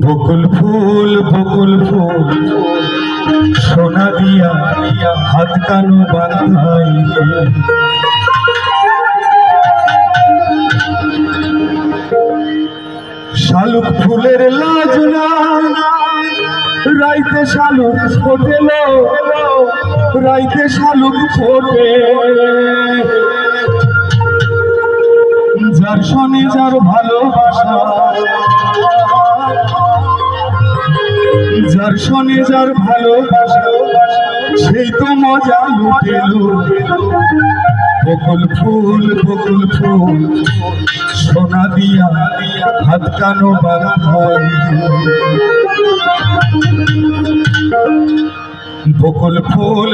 বকুল ফুল সোনা দিয়া হাত কানো বাঁধাই, শালুক ফুলের লাজ না রাইতে শালুক ফোটেল, রাইতে শালুক ফোটে। যার সনে যার ভালোবাসা, যার সনে যার ভালোবাসা, সেই তো মজা লুটেল। বকুল ফুল সোনা দিয়া হাত কানো বাঁধাই, বকুল ফুল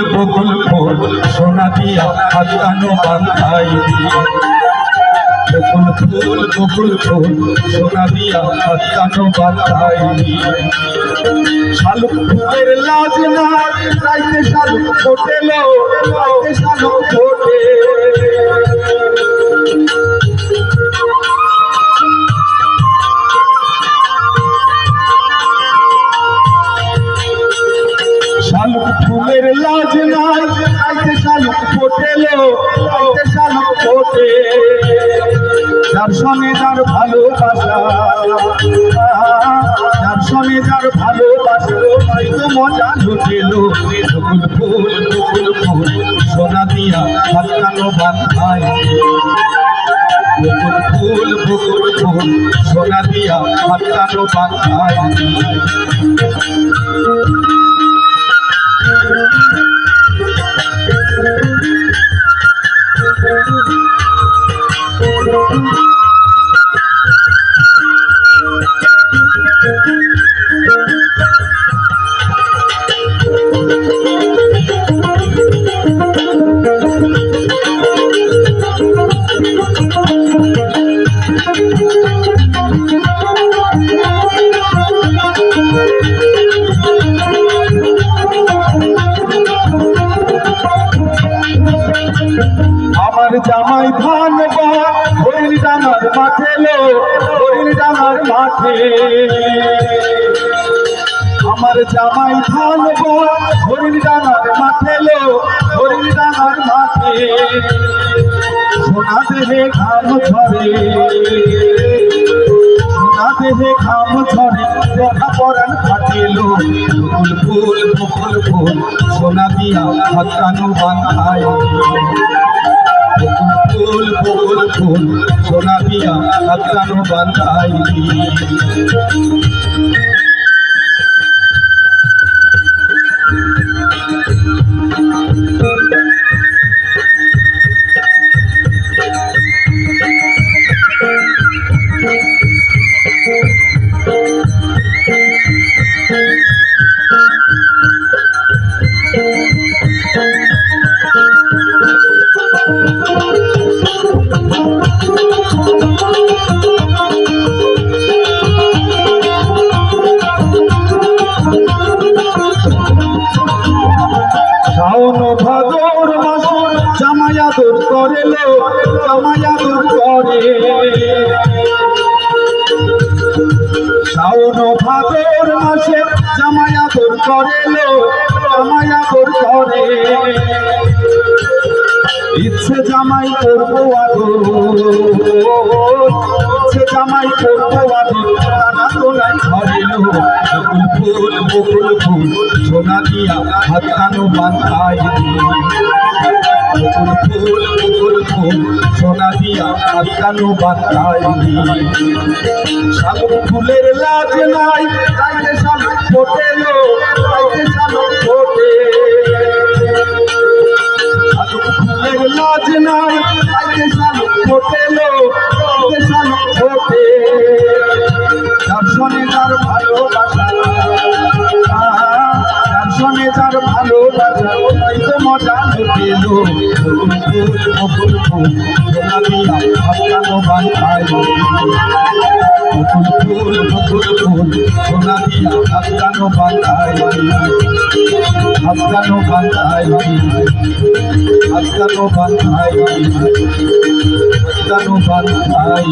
সোনা দিয়া হাত কানো বাঁধাই, বকুল ফুল সোনা দিয়া হাত কানো বাঁধাই। শালুক ফুলের লাজ না রাইতে শালুক ফোটেল, রাইতে শালুক ফোটে। শালুক ফুলের লাজ নাই রাইতে শালুক ফোটেল, রাইতে শালুক ফোটে। যার সনে যার ভালোবাসা, যার সনে যার ভালোবাসা, তাই তো মজা লুটেল। বকুল ফুল সোনা দিয়া হাত কানো বাঁধাই, বকুল ফুল সোনা দিয়া হাত কানো বাঁধাই। আমার জামাই ধান হরিণ ডাঙার মাঠে, হরিণ ডাঙার মাঠে। আমার জামাই ধান হরিণ ডাঙার মাঠে, হরিণ ডাঙার মাঠে। সোনা দেহে ঘাম ঝরে, সোনা দেহে ঘাম ঝরে, দেখা পরান ফাটেল। বকুল ফুল সোনা দিয়া হাত কানো বাঁধাই, বকুল ফুল সোনা দিয়া হাত কানো বাঁধাই। শাওন ভাদর মাসে জামাই আদর করে, জামাই আদর করে। শাওন ভাদর মাসে জামাই আদর করে, জামাই আদর করে। ইচ্ছে জামাই করবো আদর, ইচ্ছে জামাই করবো আদর, তারা তো নাই ঘরে। বকুল ফুল সোনা দিয়া হাত কানো বাঁধাই, বকুল ফুল সোনা দিয়া হাত কানো বাঁধাই। শালুক ফুলের লাজ নাই রাইতে শালুক ফোটেল, রাইতে শালুক ফোটে। শালুক ফুলের লাজ নাই রাইতে শালুক ফোটেল, রাইতে শালুক ফোটে। যার সনে যার ভালোবাসা, যার সনে যার ভালোবাসা, তাই তো মজা লুটেল। বকুল ফুল সোনা দিয়া হাত কানো বাঁধাই, বকুল ফুল সোনা দিয়া হাত কানো বাঁধাই, হাত কানো বাঁধাই, হাত কানো বাঁধাই, হাত কানো বাঁধাই।